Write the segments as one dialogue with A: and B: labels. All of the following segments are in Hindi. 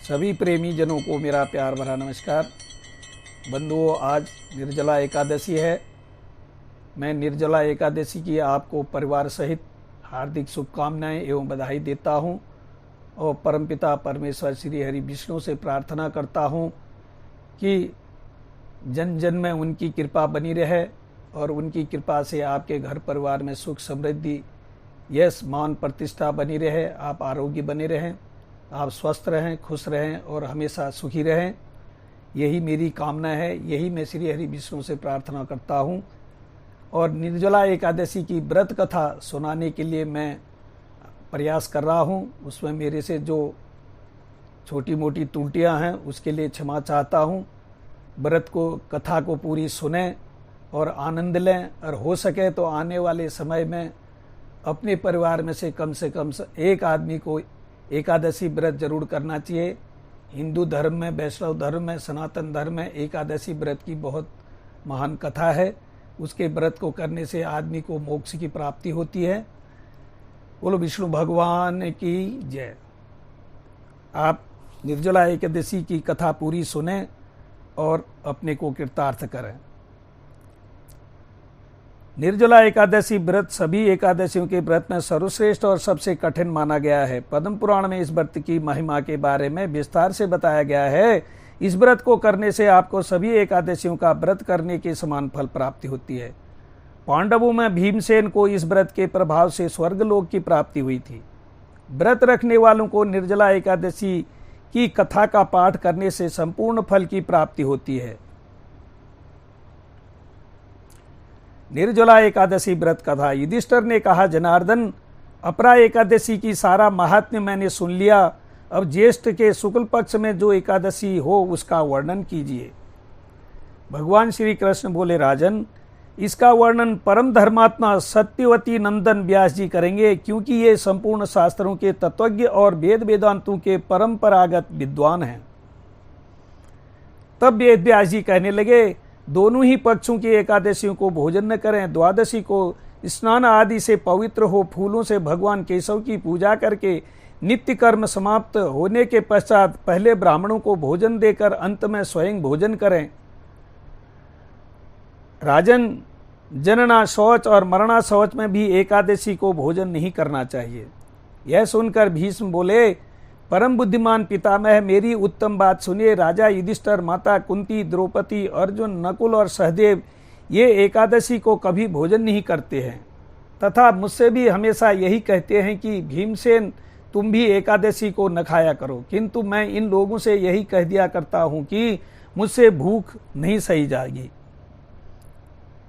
A: सभी प्रेमी जनों को मेरा प्यार भरा नमस्कार। बंधुओं, आज निर्जला एकादशी है। मैं निर्जला एकादशी की आपको परिवार सहित हार्दिक शुभकामनाएं एवं बधाई देता हूं और परमपिता परमेश्वर श्री हरि विष्णु से प्रार्थना करता हूं कि जन जन में उनकी कृपा बनी रहे और उनकी कृपा से आपके घर परिवार में सुख समृद्धि, यश, मान, प्रतिष्ठा बनी रहे। आप आरोग्य बने रहें, आप स्वस्थ रहें, खुश रहें और हमेशा सुखी रहें। यही मेरी कामना है, यही मैं श्री हरि विष्णु से प्रार्थना करता हूँ। और निर्जला एकादशी की व्रत कथा सुनाने के लिए मैं प्रयास कर रहा हूँ। उसमें मेरे से जो छोटी मोटी त्रुटियाँ हैं उसके लिए क्षमा चाहता हूँ। व्रत को, कथा को पूरी सुनें और आनंद लें, और हो सके तो आने वाले समय में अपने परिवार में से कम एक आदमी को एकादशी व्रत जरूर करना चाहिए। हिंदू धर्म में, वैष्णव धर्म में, सनातन धर्म में एकादशी व्रत की बहुत महान कथा है। उसके व्रत को करने से आदमी को मोक्ष की प्राप्ति होती है। बोलो विष्णु भगवान की जय। आप निर्जला एकादशी की कथा पूरी सुने और अपने को कृतार्थ करें। निर्जला एकादशी व्रत सभी एकादशियों के व्रत में सर्वश्रेष्ठ और सबसे कठिन माना गया है। पद्म पुराण में इस व्रत की महिमा के बारे में विस्तार से बताया गया है। इस व्रत को करने से आपको सभी एकादशियों का व्रत करने के समान फल प्राप्ति होती है। पांडवों में भीमसेन को इस व्रत के प्रभाव से स्वर्गलोक की प्राप्ति हुई थी। व्रत रखने वालों को निर्जला एकादशी की कथा का पाठ करने से संपूर्ण फल की प्राप्ति होती है। निर्जला एकादशी व्रत कथा। युधिष्ठिर ने कहा, जनार्दन, अपरा एकादशी की सारा महात्म्य मैंने सुन लिया। अब ज्येष्ठ के शुक्ल पक्ष में जो एकादशी हो उसका वर्णन कीजिए। भगवान श्री कृष्ण बोले, राजन, इसका वर्णन परम धर्मात्मा सत्यवती नंदन व्यास जी करेंगे, क्योंकि ये संपूर्ण शास्त्रों के तत्वज्ञ और वेद वेदांतों के परंपरागत विद्वान हैं। तब वेद व्यास जी कहने लगे, दोनों ही पक्षों की एकादशियों को भोजन न करें। द्वादशी को स्नान आदि से पवित्र हो फूलों से भगवान केशव की पूजा करके नित्य कर्म समाप्त होने के पश्चात पहले ब्राह्मणों को भोजन देकर अंत में स्वयं भोजन करें। राजन, जनना शौच और मरना शौच में भी एकादशी को भोजन नहीं करना चाहिए। यह सुनकर भीष्म बोले, परम बुद्धिमान पितामह, मेरी उत्तम बात सुनिए। राजा युधिष्ठिर, माता कुंती, द्रौपदी, अर्जुन, नकुल और सहदेव ये एकादशी को कभी भोजन नहीं करते हैं तथा मुझसे भी हमेशा यही कहते हैं कि भीमसेन, तुम भी एकादशी को न खाया करो। किंतु मैं इन लोगों से यही कह दिया करता हूं कि मुझसे भूख नहीं सही जाएगी।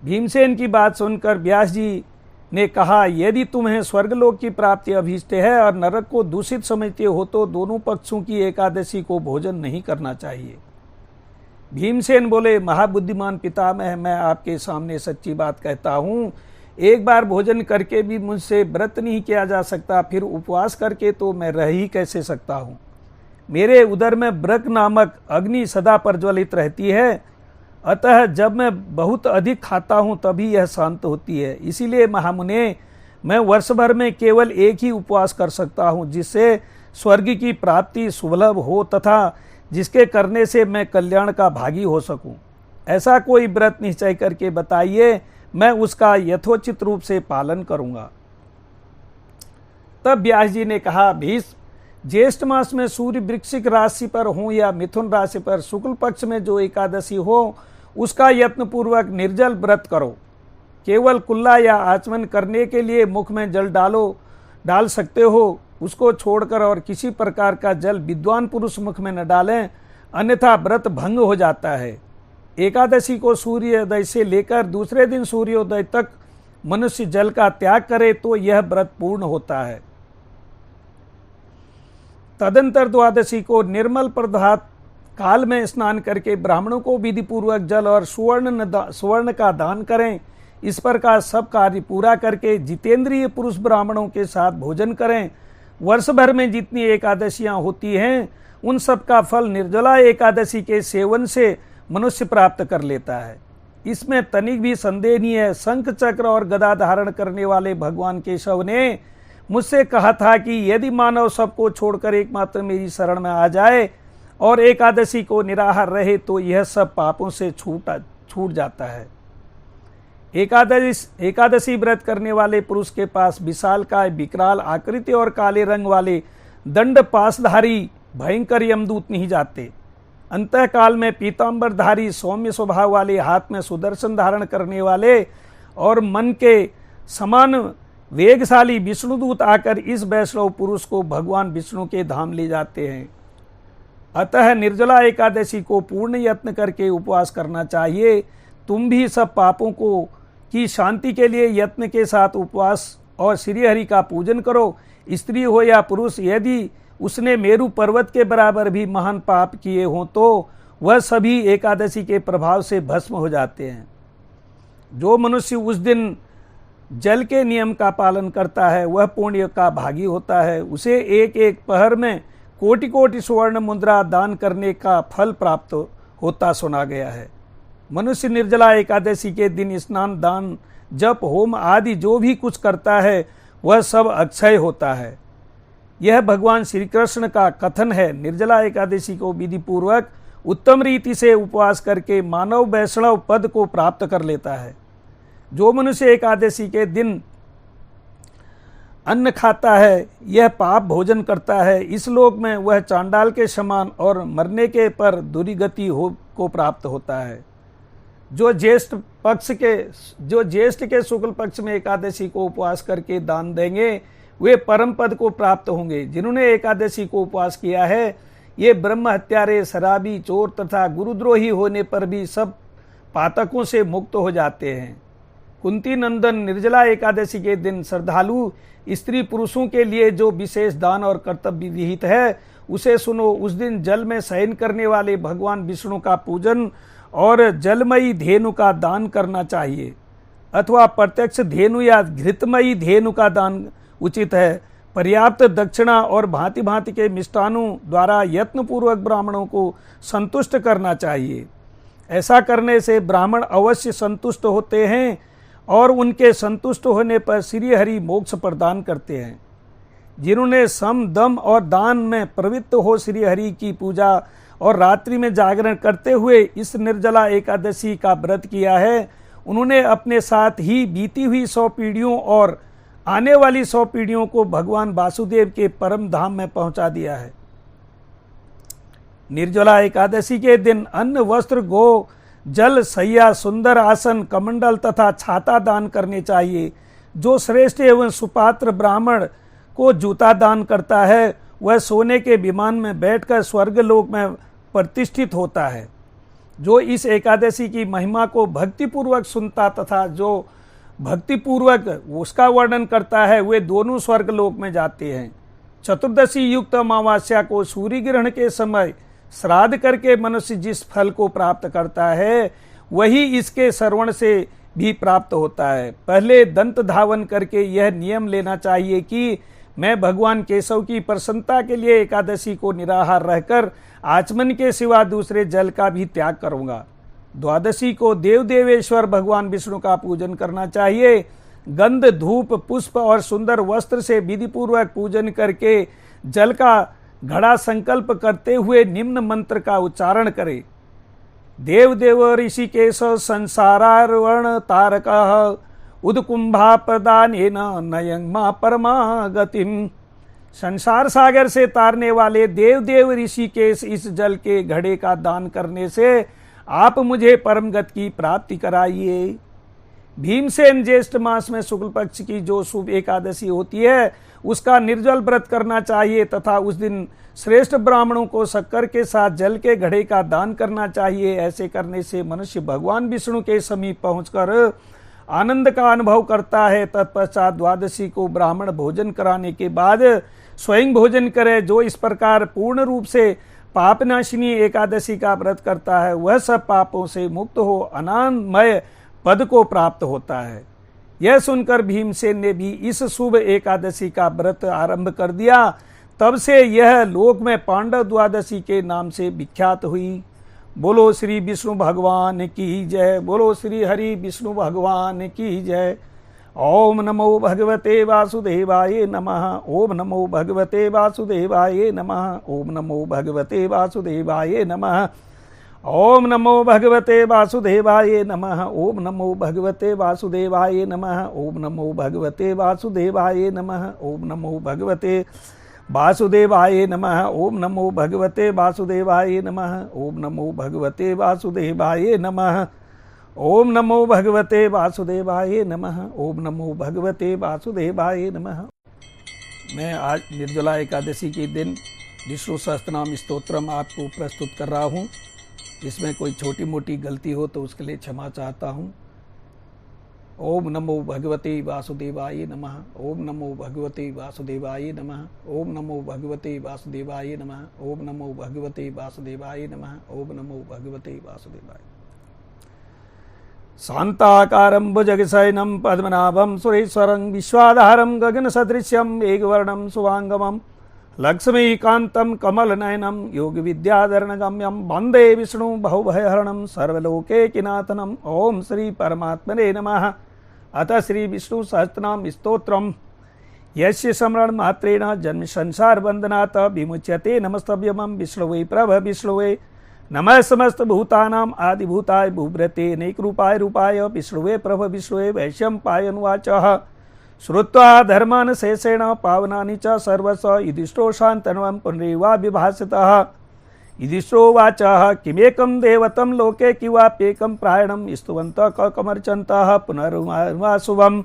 A: भीमसेन की बात सुनकर व्यास जी ने कहा, यदि तुम्हें स्वर्गलोक की प्राप्ति अभीष्ट है और नरक को दूषित समझते हो तो दोनों पक्षों की एकादशी को भोजन नहीं करना चाहिए। भीमसेन बोले, महाबुद्धिमान पितामह, मैं आपके सामने सच्ची बात कहता हूँ। एक बार भोजन करके भी मुझसे व्रत नहीं किया जा सकता, फिर उपवास करके तो मैं रह ही कैसे सकता हूँ। मेरे उदर में ब्रक नामक अग्नि सदा प्रज्वलित रहती है, अतः जब मैं बहुत अधिक खाता हूं तभी यह शांत होती है। इसीलिए महामुने, मैं वर्ष भर में केवल एक ही उपवास कर सकता हूं, जिससे स्वर्ग की प्राप्ति सुलभ हो तथा जिसके करने से मैं कल्याण का भागी हो सकूं। ऐसा कोई व्रत निश्चय करके बताइए, मैं उसका यथोचित रूप से पालन करूंगा। तब व्यास जी ने कहा, भीष्म, ज्येष्ठ मास में सूर्य वृश्चिक राशि पर हो या मिथुन राशि पर शुक्ल पक्ष में जो एकादशी हो उसका यत्न पूर्वक निर्जल व्रत करो। केवल कुल्ला या आचमन करने के लिए मुख में जल डाल सकते हो, उसको छोड़कर और किसी प्रकार का जल विद्वान पुरुष मुख में न डालें, अन्यथा व्रत भंग हो जाता है। एकादशी को सूर्योदय से लेकर दूसरे दिन सूर्योदय तक मनुष्य जल का त्याग करे तो यह व्रत पूर्ण होता है। तदंतर द्वादशी को निर्मल प्रभात काल में स्नान करके ब्राह्मणों को विधि पूर्वक जल और सुवर्ण का दान करें। इस प्रकार सब कार्य पूरा करके जितेंद्रिय पुरुष ब्राह्मणों के साथ भोजन करें। वर्ष भर में जितनी एकादशियां होती हैं उन सब का फल निर्जला एकादशी के सेवन से मनुष्य प्राप्त कर लेता है। इसमें तनिक भी संदेह नहीं है। शंख चक्र और गदा धारण करने वाले भगवान केशव ने मुझसे कहा था कि यदि मानव सबको छोड़कर एकमात्र मेरी शरण में आ जाए और एकादशी को निराहार रहे तो यह सब पापों से छूट जाता है। एकादशी व्रत करने वाले पुरुष के पास विशालकाय, विकराल आकृति और काले रंग वाले दंड पासधारी भयंकर यमदूत नहीं जाते। अंतःकाल में पीतांबरधारी सौम्य स्वभाव वाले, हाथ में सुदर्शन धारण करने वाले और मन के समान वेगशाली विष्णुदूत आकर इस वैष्णव पुरुष को भगवान विष्णु के धाम ले जाते हैं। अतः निर्जला एकादशी को पूर्ण यत्न करके उपवास करना चाहिए। तुम भी सब पापों की शांति के लिए यत्न के साथ उपवास और श्री हरि का पूजन करो। स्त्री हो या पुरुष, यदि उसने मेरु पर्वत के बराबर भी महान पाप किए हों तो वह सभी एकादशी के प्रभाव से भस्म हो जाते हैं। जो मनुष्य उस दिन जल के नियम का पालन करता है वह पुण्य का भागी होता है। उसे एक एक पहर में कोटि कोटि स्वर्ण मुद्रा दान करने का फल प्राप्त होता सुना गया है। मनुष्य निर्जला एकादशी के दिन स्नान, दान, जप, होम आदि जो भी कुछ करता है वह सब अक्षय होता है। यह भगवान श्री कृष्ण का कथन है। निर्जला एकादशी को विधि पूर्वक उत्तम रीति से उपवास करके मानव वैष्णव पद को प्राप्त कर लेता है। जो मनुष्य एकादशी के दिन अन्न खाता है, यह पाप भोजन करता है, इस लोक में वह चांडाल के समान और मरने के पर दुर्गति को प्राप्त होता है। जो ज्येष्ठ के शुक्ल पक्ष में एकादशी को उपवास करके दान देंगे वे परम पद को प्राप्त होंगे। जिन्होंने एकादशी को उपवास किया है ये ब्रह्म हत्यारे, शराबी, चोर तथा गुरुद्रोही होने पर भी सब पातकों से मुक्त हो जाते हैं। कुंती नंदन, निर्जला एकादशी के दिन श्रद्धालु स्त्री पुरुषों के लिए जो विशेष दान और कर्तव्य विहित है उसे सुनो। उस दिन जल में शयन करने वाले भगवान विष्णु का पूजन और जलमयी धेनु का दान करना चाहिए, अथवा प्रत्यक्ष धेनु या घृतमयी धेनु का दान उचित है। पर्याप्त दक्षिणा और भांति भांति के मिष्टानों द्वारा यत्न पूर्वक ब्राह्मणों को संतुष्ट करना चाहिए। ऐसा करने से ब्राह्मण अवश्य संतुष्ट होते हैं और उनके संतुष्ट होने पर श्री हरि मोक्ष प्रदान करते हैं। जिन्होंने सम, दम और दान में प्रवृत्त हो श्री हरि की पूजा और रात्रि में जागरण करते हुए इस निर्जला एकादशी का व्रत किया है, उन्होंने अपने साथ ही बीती हुई 100 पीढ़ियों और आने वाली 100 पीढ़ियों को भगवान वासुदेव के परम धाम में पहुंचा दिया है। निर्जला एकादशी के दिन अन्न, वस्त्र, गो, जल, सैया, सुंदर आसन, कमंडल तथा छाता दान करने चाहिए। जो श्रेष्ठ एवं सुपात्र ब्राह्मण को जूता दान करता है वह सोने के विमान में बैठकर स्वर्गलोक में प्रतिष्ठित होता है। जो इस एकादशी की महिमा को भक्तिपूर्वक सुनता तथा जो भक्तिपूर्वक उसका वर्णन करता है वे दोनों स्वर्गलोक में जाते हैं। चतुर्दशी युक्त अमावस्या को सूर्य ग्रहण के समय श्राद्ध करके मनुष्य जिस फल को प्राप्त करता है वही इसके श्रवण से भी प्राप्त होता है। पहले दंत धावन करके यह नियम लेना चाहिए कि मैं भगवान केशव की प्रसन्नता के लिए एकादशी को निराहार रहकर आचमन के सिवा दूसरे जल का भी त्याग करूंगा। द्वादशी को देव देवेश्वर भगवान विष्णु का पूजन करना चाहिए। गंध, धूप, पुष्प और सुंदर वस्त्र से विधि पूर्वक पूजन करके जल का घड़ा संकल्प करते हुए निम्न मंत्र का उच्चारण करे। देव देव ऋषिकेश संसारावर्ण तारकः उदकुंभा प्रदानेन नयंमा परमा गतिम। संसार सागर से तारने वाले देव देव ऋषिकेश इस जल के घड़े का दान करने से आप मुझे परम गति की प्राप्ति कराइए। भीमसेन ज्येष्ठ मास में शुक्ल पक्ष की जो शुभ एकादशी होती है उसका निर्जल व्रत करना चाहिए तथा उस दिन श्रेष्ठ ब्राह्मणों को शक्कर के साथ जल के घड़े का दान करना चाहिए। ऐसे करने से मनुष्य भगवान विष्णु के समीप पहुंचकर आनंद का अनुभव करता है। तत्पश्चात द्वादशी को ब्राह्मण भोजन कराने के बाद स्वयं भोजन करे। जो इस प्रकार पूर्ण रूप से पापनाशिनी एकादशी का व्रत करता है वह सब पापों से मुक्त हो आनंदमय पद को प्राप्त होता है। यह सुनकर भीमसेन ने भी इस शुभ एकादशी का व्रत आरंभ कर दिया। तब से यह लोक में पांडव द्वादशी के नाम से विख्यात हुई। बोलो श्री विष्णु भगवान की जय। बोलो श्री हरि विष्णु भगवान की जय। ओम नमो भगवते वासुदेवाय नमः। ओम नमो भगवते वासुदेवाय नमः। ओम नमो भगवते वासुदेवाय नमः। ओम नमो भगवते वासुदेवाय नमः। ओम नमो भगवते वासुदेवाय नमः। ओम नमो भगवते वासुदेवाय नमः। ओम नमो भगवते वासुदेवाय नमः। ओम नमो भगवते वासुदेवाय नमः। ओम नमो भगवते वासुदेवाय नमः। ओम नमो भगवते वासुदेवाय नमः। ओम नमो भगवते वासुदेवाय नमः। मैं आज निर्जला एकादशी के दिन विष्णु सहस्त्रनाम स्तोत्रम आपको प्रस्तुत कर रहा हूँ। इसमें कोई छोटी मोटी गलती हो तो उसके लिए क्षमा चाहता हूँ। ओम नमो भगवते वासुदेवाय नमः। ओम नमो भगवते वासुदेवाय नमः। ओम नमो भगवते वासुदेवाय नमः। ओम नमो भगवते वासुदेवाय नमः। ओम नमो भगवते वासुदेवाय। शांताकारं भुजगशयनं पद्मनाभं सुरेश्वरं विश्वाधारं गगनसदृश्यं मेघवर्णं शुभांगमं लक्ष्मीकान्तं कमलनयनं योगविद्याधरणगम्यं वन्दे विष्णु बहुभयहरणं सर्वलोकैकनाथनं। ओम श्री परमात्मने नमः। अतः श्री विष्णु सहस्त्रनाम स्तोत्रम यस्य स्मरण मात्रेण जन्म संसार बंधनात् विमुच्यते। नमस्तभ्यमं विष्णुवे प्रभ विष्णुवे नमः समस्त भूतानाम आदिभूताय भूभृते नैकरूपाय रूपाय विष्णुवे प्रभ विष्णुवे वैशंपायनुवाचः। श्रुत्वा धर्मान् शेषेण पावनानि च सर्वस्य युधिष्ठिरो शान्तनुं पुनरेवा विभासितः। युधिष्ठिरोवाचः किमेकं देवतं लोके किवाप्येकं प्रायणं स्तुवन्तः कमर्चन्तः पुनर्वासुवम्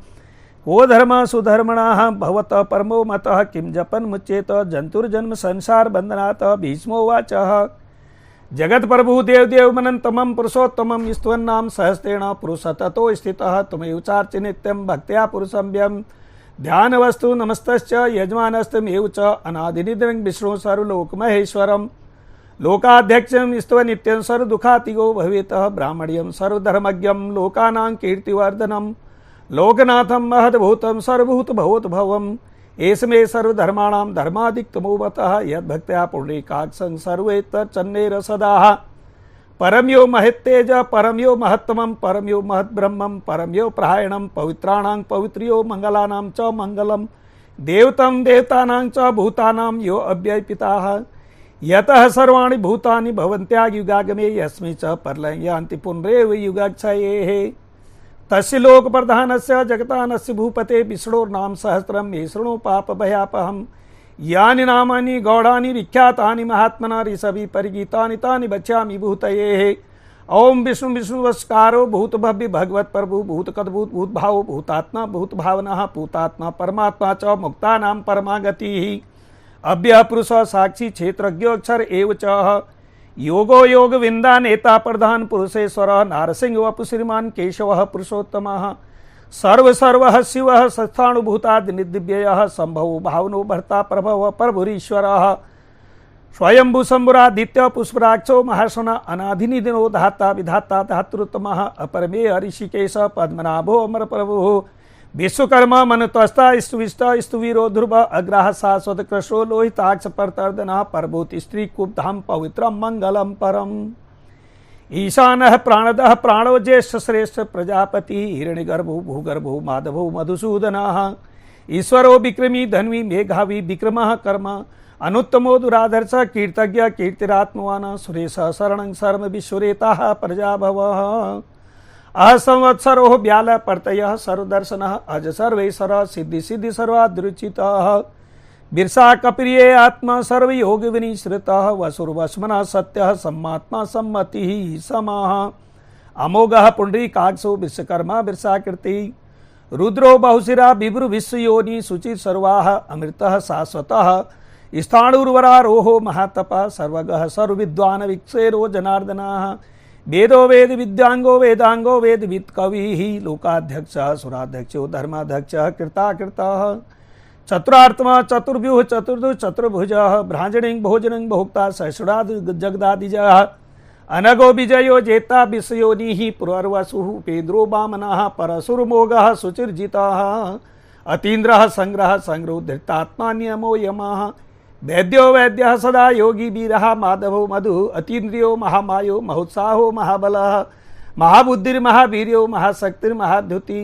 A: को धर्मः सुधर्मणः भवतः परमो मतः किं जपन् मुच्येत जन्तुर्जन्म संसार बन्धनात्। भीष्मोवाचः जगत प्रभु देवदेव मनन्तमं पुरुषोत्तमं स्तुवन्नाम सहस्रेण पुरुषततो स्थितः त्वमेव चार्च नित्यं भक्त्या पुरुषं ध्यान वस्तु नमस्तश्च यजमानस्तमेव च अनादिनिधनं विष्णु सर्वलोकमहेश्वरं लोकाध्यक्षं स्तव नित्यं सर्वदुःखातिगो भवेतः ब्राह्मण्यं सर्वधर्मज्ञं लोकानां कीर्तिवर्धनं लोकनाथं महद्भूतं सर्वभूतभवोद्भवम् एस्मे सर्वधर्माणां धर्मादिक्तमोवतः यद्भक्त्या पुण्डरीकाक्षं सर्वेतच्चन्नेर सदाः परम यो महत्तेज परम यो महत्तमं परम यो महद्ब्रह्मं परम यो प्रहायणं पवित्राणां पवित्र्यो मंगलानां च मंगलम् देवतं देवतानां च भूतानां यो अव्ययपिताः यतः सर्वाणि भूतानि भवन्त्यायुगागमे यस्मै च परलयं यान्ति पुनरेव युगाक्षयेः। तस्य लोक प्रधानस्य जगतानस्य भूपते विष्णोर्नाम सहस्रम मे शृणु पाप भयापहम् यानि नामानि गौड़ानि विख्यातानि महात्मना ऋषभि परिगीतानि तानि वक्ष्यामि भूतये। ओम विष्णु विष्णुवस्कारो भूत भव्य भगवत प्रभु भूत कद्भूत भूत भाव भूतात्मा भूत भावना भूतात्मा परमात्मा च मुक्तानां परमागतिः अव्यय पुरुष साक्षी क्षेत्रज्ञ अक्षर एव च योगो योग विंदा नेता प्रधान पुरुषेश्वर नारसिंह वपु श्रीमान केशव पुरुषोत्तमः सर्व सर्व शिव संस्थानुभूतादिव्यय संभव भावनो भर्ता प्रभव प्रभुरीश्वरः स्वयंभू शंभुरादित्य पुष्पराक्षो महासना अनाधिनिधिनो धाता विधाता धातृतमः अपरमेय ऋषिकेश पद्मनाभो अमर प्रभु विश्वकर्मा मनुत्वस्ता स्तुविष्टा स्तुवीरो ध्रुव अग्रह शाश्वत कृष्णो लोहिताक्ष परतर्दनः परभूति स्त्री कुब्धाम पवित्रम मंगलम परम ईशानः प्राणदः प्राणो ज्येष्ठ श्रेष्ठ प्रजापति हिरण्यगर्भो भूगर्भो माधवो मधुसूदनः ईश्वरो विक्रमी धन्वी मेघावी विक्रमः कर्म अनुत्तमो दुराधर्ष कीर्तज्ञ कीर्तिरात्मवान् सुरेश शरणं शर्म विश्वरेताः प्रजाभवः अह संवत्सरो व्याल पर्तयः सर्वदर्शनः अज सर्वेश्वर सिद्धि सिद्धि सर्वादृचितः बिरसा कप्रिये आत्मा सर्वयोग विनिश्रितः वसुर्वस्मनः सत्यः सम्मात्मा सम्मतिः समाः अमोघः पुंडरीकाक्षो विश्वकर्मा बिरसाकृति रुद्रो बहुशिरा विभ्रु विश्वयोनि शुचिर सर्वाः अमृतः शाश्वतः स्थाणुर्वरारोहो महातपः सर्वगः सर्वविद्वान् विक्षेरो जनार्दनः वेदो वेद विद्यांगो वेदांगो वेद विद कवि लोकाध्यक्ष सुराध्यक्षो धर्माध्यक्ष कृताकृतः चतुरात्मा चतुर्व्यूह चतुर्दु चतुर्भुज भ्राजणिं भोजनं भोक्ता सहस्राद जगदादिजः अनगो विजयो जेता विषयोनिः पुरर्वसुः उपेन्द्रो वामनः परशुर्मोगः सुचिर्जितः अतीन्द्रः संग्रह संग्रहो धृतात्मा नियमो यमः वैद्यो वैद्यः सदा योगी वीरः माधवो मधु अतीन्द्रियो महामायो महोत्साहो महाबलः महाबुद्धिर्महावीर्यो महाशक्तिर्महाद्युति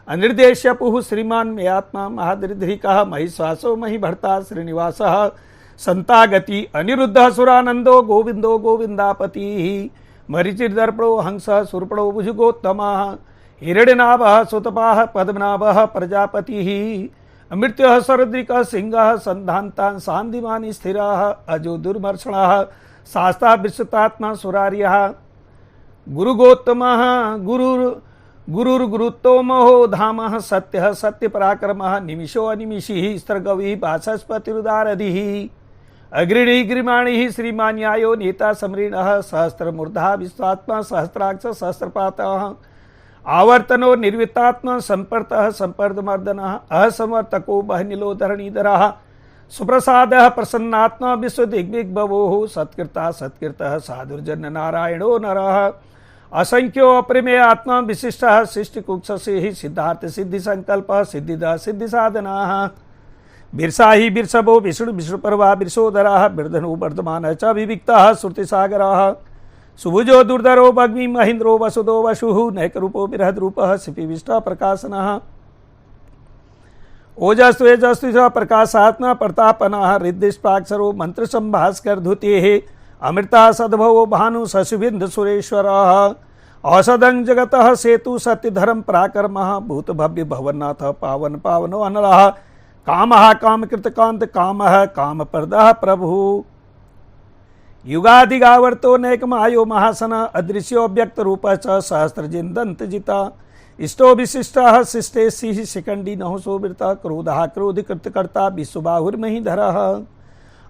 A: अनिर्देश्यपुः श्रीमान् मयात्मा महादरिद्रिकः महिश्वासो मही भर्ता श्रीनिवासः संतागति अनिरुद्धः सुरानंदो गोविंदो गोविंदापतिः मरीचिर्दर्पणो हंसः सुर्पणो भुजगोत्तमः हिरण्यनाभः सुतपाः पद्मनाभः प्रजापतिः मृत्युः सरद्रिकः सिंहः संधान्तान् सान्दिमानि स्थिरः अजो दुर्मर्षणः शास्ता विश्वतात्मा सुरार्यः गुरुगोत्तमः गुरुर्गुरुत्तमो धामः सत्यः सत्यपराक्रमः निमिषो अनिमिषिः स्त्रगविः वाचस्पतिरुदारधिः अग्रिणी गिरिमाणिः श्रीमान्यायो नेता समरीणः सहस्त्रमूर्धा विश्वात्मा सहस्राक्ष सहस्रपातः आवर्तनो निर्वितात्मा संपर्तः संपर्दमर्दनः असमर्तको बहनिलो धरणीधरः सुप्रसादः प्रसन्नात्मा विश्वदिग्विग्भवोः सत्कृता सत्कृतः साधुर्जन नारायणो नरः असंख्यो अप्रिमेय आत्मा विशिष्टः शिष्टकुक्षसे सिद्धार्थ सिद्धि संकल्पः सिद्धिदा सिद्धि साधनाः बिरसाहि बिरसभो विष्णु विष्णुपर्वा बिरसोदराः बिर्धनो वर्धमानः च विविक्तः श्रुतिसागराः सुभुजो दुर्धरो भग्नि महीन्द्रो वसुदो वसुः नैकरूपो बृहद्रूपः शिपिविष्टा प्रकाशनः ओजस्वेजस्विषा प्रकाशात्मा प्रतापनः रिद्धिष्टाक्षरो मंत्रसंभास्कर धुतेः अमृता सद्भवो भानु शशिबिंद सुरेश्वरः औषधं जगतः सेतु सत्यधर्म पराक्रमः भूत भव्य भवन्नाथ पावन पावनो अनलः कामः कामकृतकांत कामः कामप्रदः प्रभु युगादिगावर्तो नैकमायो महासन अदृश्योऽव्यक्त रूपः च सहस्रजिन्दन्तजिता इष्टो विशिष्टः शिष्टे सिंह शिखंडी नहुसो वृता क्रोधः क्रोधिकृतकर्ता विश्वबाहुर्महीधरः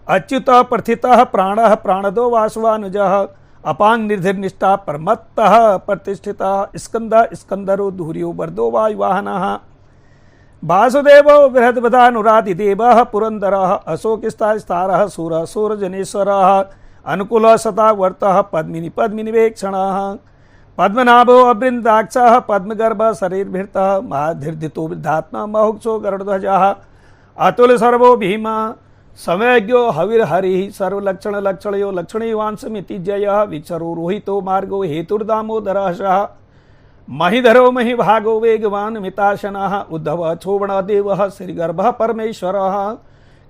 A: अच्युत प्रथितः प्राणः प्राणदो वासवानुजः अपांग निर्धिर्निष्ठा परमत्तः प्रतिष्ठितः स्कंदः स्कंदरो धूर्यो वर्दो वायुवाहनः वासुदेवो बृहद्बधानुरादिदेवः पुरंदरः अशोकस्तारः सूरः सूरजनेश्वरः अनुकूलः सतावर्तः पद्मिनी पद्मिनिवेक्षणः पद्मनाभो अवृन्दाक्षः पद्मगर्भः शरीरभृतः महाधीर्धितो वृद्धात्मा महुक्षो गरुडध्वजः अतुल सर्वो भीमा समयज्ञो हविर्हरिः सर्वलक्षण लक्षणयो लक्षणीवांसमिति जयः विचरो रोहितो मार्गो हेतुर्दामोदरः महिधरो महिभागो वेगवान् मिताशनः उद्धव क्षोभणदेवः श्रीगर्भः परमेश्वरः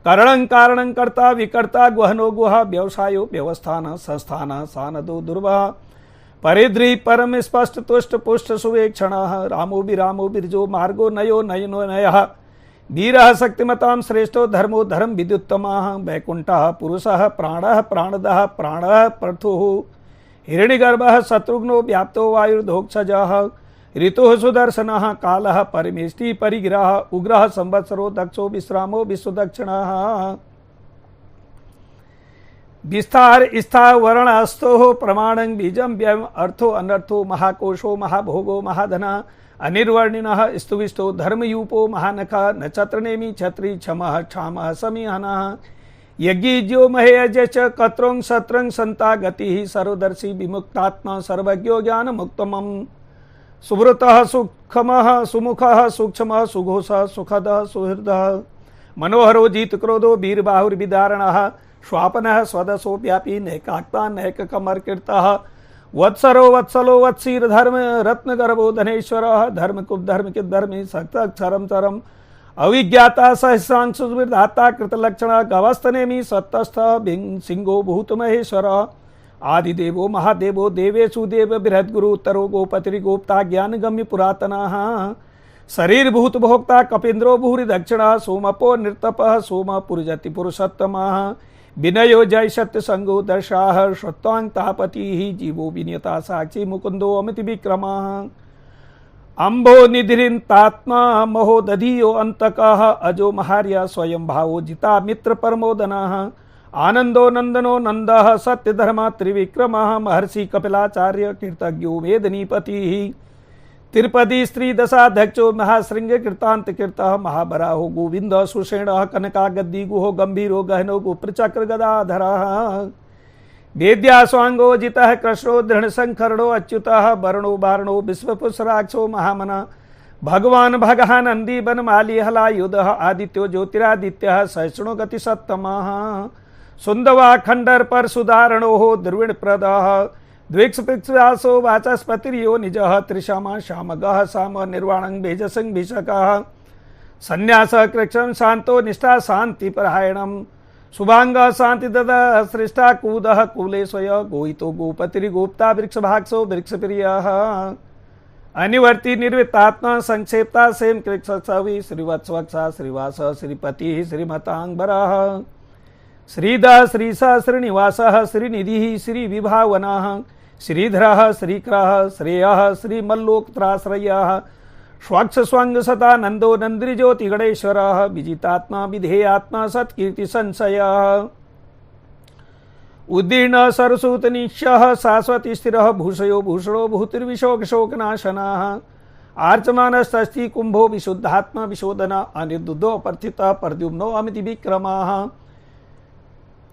A: करणं कारणं कर्ता विकर्ता गुहनो गुहा व्यवसायो व्यवस्थान संस्थान सानदो दुर्वः परिद्री परम स्पष्ट तुष्ट पुष्ट सुवेक्षणः रामो विरामो बिरजो मार्गो नयो नयनो नयः वीरः शक्तिमतां श्रेष्ठो धर्मो धर्म विद्युत्तमः वैकुंठः पुरुषः प्राणः प्राणदः प्राणः पर्थुः हिरण्यगर्भः शत्रुघ्नो व्याप्तो वायुर्धोक्षजः ऋतुः सुदर्शनः कालः परमेष्टि परिग्रह उग्रः संवत्सरो दक्षो विश्रामो विश्वदक्षिणः विस्तार स्थार वर्णस्तोः प्रमाणं बीजं व्ययम् अर्थो अनर्थो महाकोशो महाभोगो महाधनः अनिर्वर्णिनः स्तुविष्टो धर्मयूपो महानखः नक्षत्रनेमि छत्री क्षमः क्षामः समीहनः यज्ञीज्यो महेयज च कत्रों सत्रं संता गतिः सर्वदर्शी विमुक्तात्मा सर्वज्ञो ज्ञानमुक्तमम् सुब्रतः सुखमः सुमुखः सूक्ष्मः सुघोषः सुखदः सुहृदः मनोहरो जीत क्रोधो वीरबाहुर्विदारणः श्वापनः स्वदसो व्यापी नैकाक्ता नैककमर्कृतः वत्सरो वत्सलो वत्सीर धर्म रत्नगर्भो धनेश्वरः धर्मकुप धर्मकिद्धर्मी सक्तक्षरं चरम् अविज्ञाता सहस्रांशुर्धाता कृतलक्षण गवस्तनेमि सत्तस्थ सिंहो भूतमहेश्वरः आदिदेवो महादेवो देवेषु देव बृहद्गुरु उत्तरो गोपतिरि गोप्ता ज्ञानगम्य पुरातनः शरीर भूत भोक्ता कपीन्द्रो भूरि दक्षिणः सोमपो नृतपः सोम पुरुजति पुरुषोत्तमः विनयो जय सत्य संगो दर्शाः श्रुत्वांग तापतिः जीवो विनियता साक्षी मुकुंदो अमिति विक्रमः अम्भो निधिरिन्तात्मा महोदधियो अंतकः अजो महार्य स्वयं भावो जिता मित्र परमोदनः आनंदो नंदनो नंदः सत्यधर्मा त्रिविक्रमः महर्षि कपिलाचार्य कीर्तज्ञो वेदनीपतिः तिरुपति स्त्री दशाध्यक्षो महाशृंग कृतांत कीर्तः महाबराहो गोविंद सुषेण कनका गद्दी गुहो गंभीरो गहनो गुप्रचक्र गदाधरः वेद्या स्वांगो जितः कृष्णो दृढ़ संकरणो अच्युतः वर्णो वारणो विश्वपुष्राक्षो महामना भगवान भगः नंदी बनमाली हलायुधः आदित्यो ज्योतिरादित्यः सहिष्णु गति सत्तमः सुंदवा खंडर पर सुधारणो ध्रुविण प्रदः द्विक्षपृक्षासो वाचस्पतिर्यो निजः त्रिशम शामगः साम निर्वाणं भेजसं भिषकः संन्यास कृक्षं शांतो निष्ठा शांति परायणम शुभांग शांति ददा श्रेष्ठा कूदः कूले स्वय गोहितो गोपतिर्गोप्ता वृक्ष भाक्षो वृक्ष प्रियः अनिवर्ती निर्वितात्मा संक्षेपता सेम कृक्ष सवि श्रीवत्सवक्षा श्रीवास श्रीपति श्रीमतांबरः श्रीदः श्रीस श्रीनिवासः श्रीनिधिः श्रीविभावनः श्रीधरः श्रीक्रः श्रेयः श्रीमल्लोकत्राश्रयः स्वच्छ स्वंग सतानंदो नंद्रिज्योति गणेश्वरः विजितात्मा विधेयात्मा सत्कीर्ति संशयः उद्दीर्ण सरसूतनिश्यः शाश्वती स्थिरः भूषयो भूषणो भूतिर्विशोक शोकनाशनः आर्चमानस्तस्ति कुंभो विशुद्धात्मा विशोधन अनिर्दुद्धो प्रथितः प्रद्युम्नो अमिति विक्रमः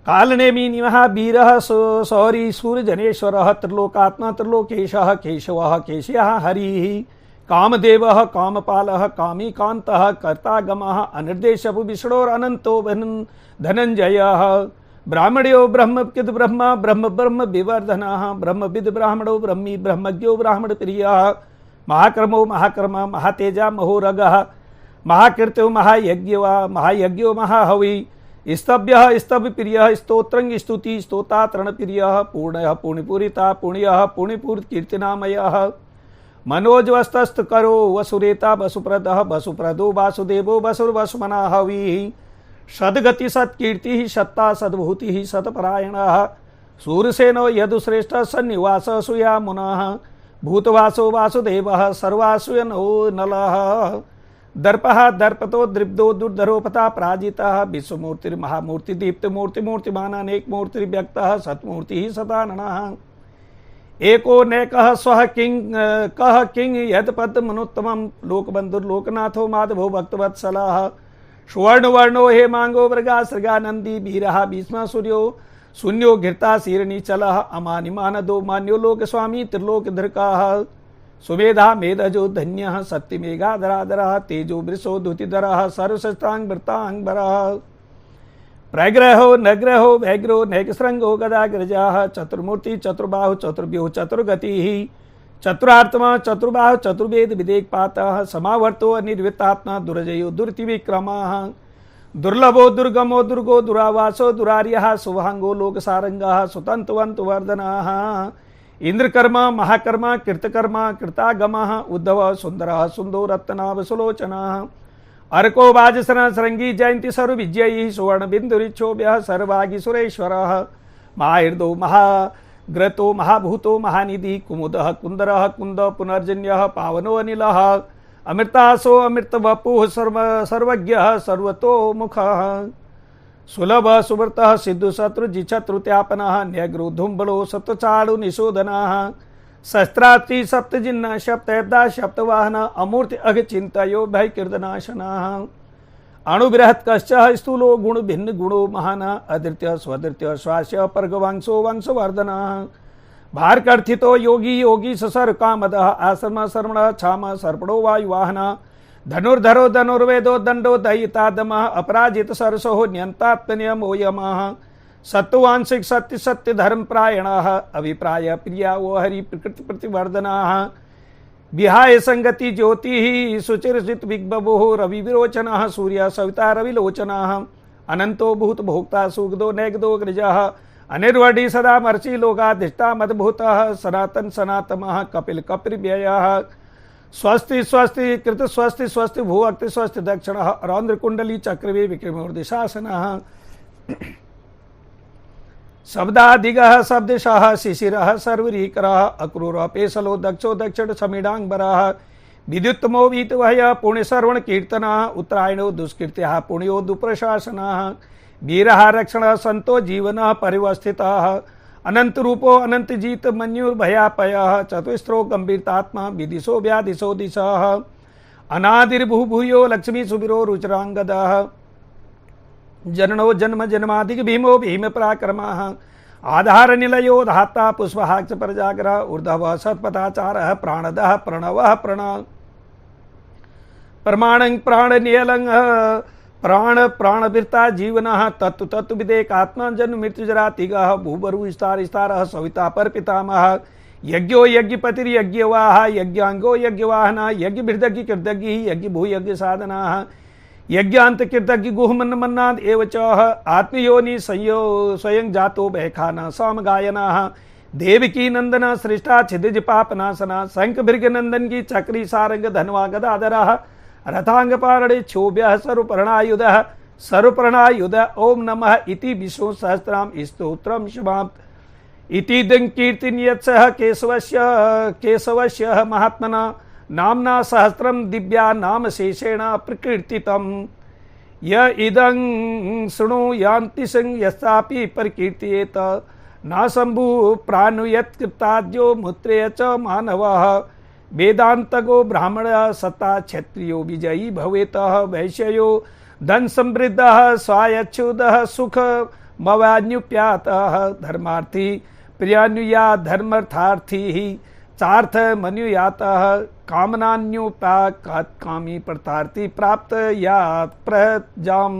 A: कालनेमी निमः वीरः सौरी सूर्यजनेश्वरः त्रिलोकात्मा त्रिलोकेशः केशवः केशयः हरिः कामदेवः कामपालः कामीकान्तः कर्तागमः अनिर्देशः विष्णोरनन्तो धनञ्जयः ब्राह्मण्यो ब्रह्मविद् ब्रह्म ब्रह्म ब्रह्म विवर्धनः ब्रह्मविद् ब्राह्मणो ब्रह्मी ब्रह्मज्ञो ब्राह्मण प्रियः महाक्रमो महाक्रम महातेजा महोरगः महाकीर्त्यो महायज्ञो महाहवि स्तभ्यः स्तभ प्रियः स्तोत्रं स्तुति स्तोता तृण प्रियः पूर्णः पूर्णिपूरिता पुण्यः पूर्णिपूर्त कीर्तिनामयः मनोजवस्तस्त करो वसुरेता वसुप्रदः वसुप्रदो वासुदेवो वसुर्वसुमना हविः सद्गति सत्कीर्ति सत्ता सद्भूति सत्परायणः सूरसेनो यदुश्रेष्ठ सन्निवास सुया मुनः भूतवासो वासुदेवः सर्वासुयनो नलः दर्पः दर्पतो दृप्तो दुर्धरोपता पराजितः विश्वमूर्तिर्महामूर्ति दीप्त मूर्ति मूर्तिमान अनेक मूर्ति व्यक्तः सत्मूर्ति सदाननः एको नैकः स्वः कः किंग यत्पद्मनुत्तमं लोकबन्धुर्लोकनाथो माधवो भक्तवत्सलः सुवर्णवर्णो हेमांगो मृगा सृगानंदी वीरः भीष्म सूर्यो शून्यो घृता शीर्णिचलः अमानिमानदो मान्यो लोकस्वामी त्रिलोकधृकाः सुमेधा मेधजो धन्यः सत्यमेघाधराधरः तेजो वृषो धुतिधरः सर्वशस्त्रांग प्रग्रहो नग्रहो वैग्रो नैकशृंगो गदाग्रजाः चतुर्मूर्ति चतुर्बाहु चतुर्भ्यो चतुर्गतिः चतुरात्मा चतुर्बाहु चतुर्वेद विदेकपातः समावर्तो अनिर्वृत्तात्मा दुर्जयो दुर्तिविक्रमः दुर्लभो दुर्गमो दुर्गो दुरावासो दुरार्यः शुभांगो लोकसारंगः सुतंतुवंतुवर्धनः इंद्रकर्मा महाकर्मा कृतकर्मा कृतागमः उद्धव सुंदरः सुंदो रत्नाभ सुलोचनः अर्को वाजसन श्रृंगी जयंती सर्व विजयी सुवर्ण बिंदुरिक्षोभ्य सर्वागी सुरेश्वरः महाहृदो महाग्रतो महाभूतो महानिधि कुमुदः कुंदरः कुंद पुनर्जन्यः पावनो अनिलः अमृतासो अमृत वपुः सर्वज्ञः सर्वतोमुखः सुलभ सुव्रतः सिद्धु शत्रु जिच्छत्रुत्यापनः न्यग्रो धुम्बलो सत्वचारु निशोधनः शस्त्रास्ति सप्तजिन्न सप्तैब्दा सप्तवाहन अमूर्ति अघचिंतयो भयकीर्तनाशनः अणुबृहत् कश्चः स्थूलो गुण भिन्न गुणो महान अधृत्य स्वधृत्य श्वास्य पर्गवांशो वंशवर्धनः भारकर्थितो योगी योगी ससर कामदः आश्रम शर्मण छाम सर्पणो वायुवाहन धनुर्धरो धनुर्वेदो दंडो दयितादमः अपराजित सरसो न्यंतात्मनियमो यमः सत्वांशिक सत्य सत्य धर्म प्रायणः अभिप्राय प्रिया वो हरि प्रकृति प्रतिवर्धनाः विहाय संगति ज्योति सुचिरजित विग्बभो रवि विरोचनः सूर्य सविता रविलोचनः अनंतो भूत भोक्ता सुगदो नैगदो गृजः अनिर्वडी सदा मर्चि लोकाधिष्ठा मदभूतः सनातन सनातमः कपिल कपिल व्ययः स्वस्ति स्वस्ति कृत स्वस्ति स्वस्ति भूअक्ति स्वस्ति दक्षिणः रौद्र कुंडली चक्रवे विक्रमोर्दिशासनः शब्दादिगः शब्दशः शिशिरः सर्वरीकरः अक्रूरः पेशलो दक्षो दक्षिण समीडांगबरः विद्युत्तमो वीतवहय पुण्य श्रवण कीर्तनः उत्तरायणो दुष्कीर्त्याः पुण्यो दुप्रशासनः वीरः रक्षणः संतो जीवनः परिवस्थितः अनंत रूपो अनंत जीत मन्युर्भयापयः चतुस्रो गंभीरतात्मा विदिशो व्यादिशो दिशः अनादिर्भूभूयो लक्ष्मी सुबिरो रुचिरांगदः जननो जन्म जन्मादिक भीमो भीम पराक्रमः आधार निलयो धाता पुष्पहाक्ष प्रजाग्रह ऊर्ध्व सत्पथाचारः प्राणदः प्रणवः प्रण प्रमाणं प्राण नियलं प्राण प्राणभृता जीवनः तत्तु तत्तु विदेकात्मा जन्म मृत्यु जरा तिगः भूभरु स्तार स्तारः सविता पर पितामहः यज्ञो यज्ञपतिर्यज्ञवाह यज्ञांगो यज्ञवाहना यज्ञ बृद्धज्ञ कृतज्ञ यज्ञ भू यज्ञ साधनाः यज्ञांत कृतज्ञ गुहमन मन्नाद एव च आत्मयोनि स्वयं जातो बहखाना सामगायनाः देवकी नंदना सृष्टा छिदिज पापनाशना शंख भृग नंदन की चक्री सारंग धनवा गदाधरः रथांग पारणे क्षोभ्य सर्वप्रणायुध ओम नमः इति विष्णु सहस्राम स्तोत्रम समाप्त इति कीर्तिनियत्सः केशवस्य महात्मना नामना सहस्रम दिव्या नाम शेषेण प्रकीर्तितम् य इदं शृणुयान्ति यस्यापि प्रकीर्त्येत न शंभु प्राणुयत्कृताद्यो मुत्रेय च मानवः वेदांतगो ब्राह्मण सत्ता क्षत्रियो विजयी भवेतः वैश्यो धन समृद्धः स्वायच्छुदः सुख मवान्युप्यातः धर्मार्थी प्रियानुया धर्मर्थार्थी चार्थ मनुयातः कामनान्योपात कामी प्रतार्थी प्राप्त या प्रजाम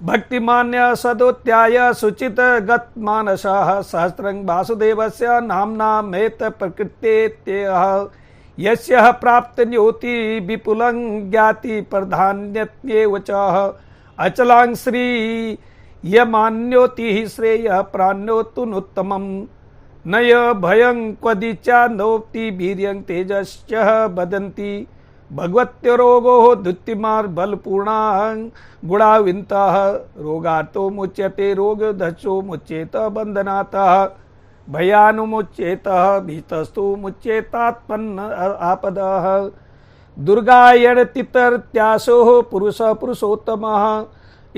A: भक्तिमान्य सदोत्याय सुचित गत मानसः सहस्रं वासुदेवस्य नाम्ना मेत प्रकृतेत्यः यस्य प्राप्त न्योति विपुलं ज्ञाति प्रधान्यत्येव च अचलां श्री यमान्योति श्रेय प्राण्योतुनुत्तमम् नय भयं क्वदिचा नोक्ति वीर्यं तेजश्च वदन्ति भगवत्योरोगो द्युतिमार बलपूर्णां गुणाविन्तः रोगार्तो मुच्यते रोगधच्छो मुच्येत बन्धनातः भयानुमुच्येतः भीतस्तु मुच्येतात्मन्न आपदः दुर्गायणतितर्त्यासो पुरुष पुरुषोत्तमः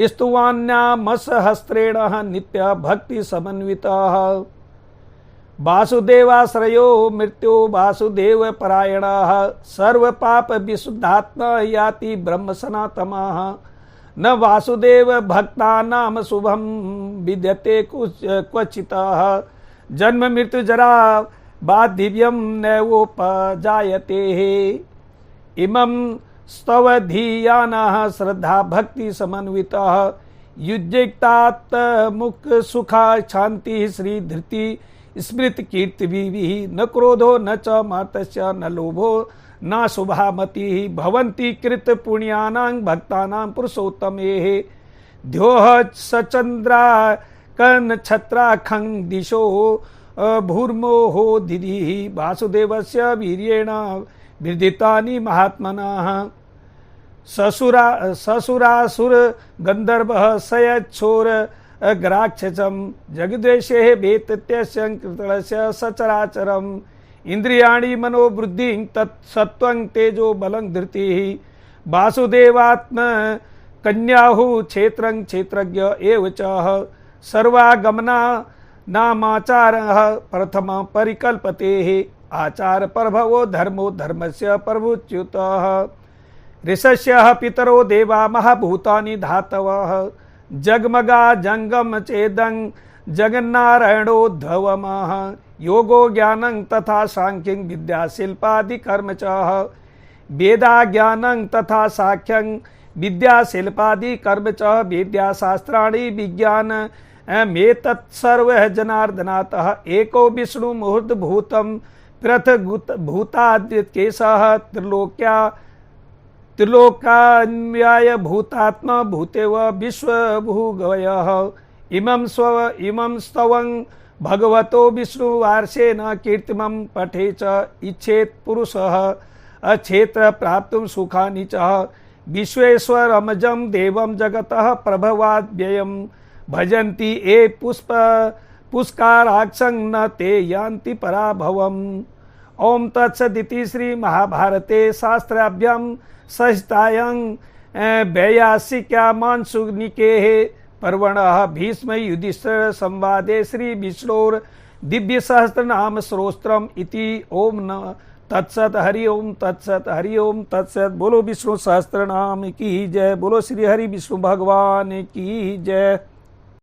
A: स्तुवान्यामसहस्रेण नित्य भक्ति समन्वितः वासुदेवाश्रयो मृत्यो वासुदेव परायणः सर्व पाप विशुद्धात्मा याति ब्रह्म सनातमः न वासुदेव भक्तानाम शुभम विद्यते क्वचितः जन्म मृत्यु जरा बाधिव्यम नैवोपजायते इमं स्तवधीयानः श्रद्धा भक्ति समन्वितः युज्यक्तात् मुख सुखा शांति श्री धृति स्मृत कीर्तिभिः न क्रोधो न च मातस्य न लोभो न शुभामति भवन्ति कृत पुण्यानां भक्तानां पुरुषोत्तमेः द्योः सचन्द्रा कन छत्राखं दिशो भूर्मोहो दिदिः वासुदेवस्य वीर्येण विदितानि महात्मनः ससुरासुर गंधर्वः सयच्छोर ग्राक्षसं जगद्वेषे वेतत्यस्य कृतस्य सचराचरम् इंद्रियाणि मनोवृद्धिं तत्सत्वं तेजो बलं धृतिः वासुदेवात्म कन्याहु क्षेत्रं क्षेत्रज्ञ एव च सर्वागमना नामाचारः प्रथम परिकल्पतेः आचार प्रभवो धर्मो धर्मस्य प्रभुच्युतः ऋषस्य पितरो देवा महाभूतानि धातवः जगमगा जंगम चेदं जगन्नारायणोद्धवमः योगो ज्ञानं तथा सांख्यं विद्या शिल्पादि कर्म च वेदा ज्ञानं तथा साख्यं विद्या शिल्पादि कर्म च वेद्या शास्त्राणि विज्ञान मेतत् सर्वः जनार्दनातः एको विष्णु मुहूर्त भूतं पृथ भूताद्यकेशः त्रिलोकान्याय भूतात्मा भूतेव विश्वभूगवयः इमं स्तवं भगवतो विष्णुवार्षेण कीर्तिमं पठे च इच्छेत् पुरुषः अक्षेत्र प्राप्तुं सुखानि च विश्वेश्वरमजं देवं जगतः प्रभवाद्ययं भजन्ति ये पुष्काराक्षं न ते यान्ति पराभवम् ओम तत्सदिति श्री महाभारते शास्त्राभ्यां सहितायां वैयासिक्या मानसूनिके पर्वणः भीष्म युधिष्ठिर संवादे श्री विष्णोर दिव्य सहस्त्र नाम श्रोत्रम इति ओम न तत्सत हरि ओम तत्सत हरि ओम तत्सत। बोलो विष्णु सहस्त्र नाम की जय। बोलो श्री हरि विष्णु भगवान की जय।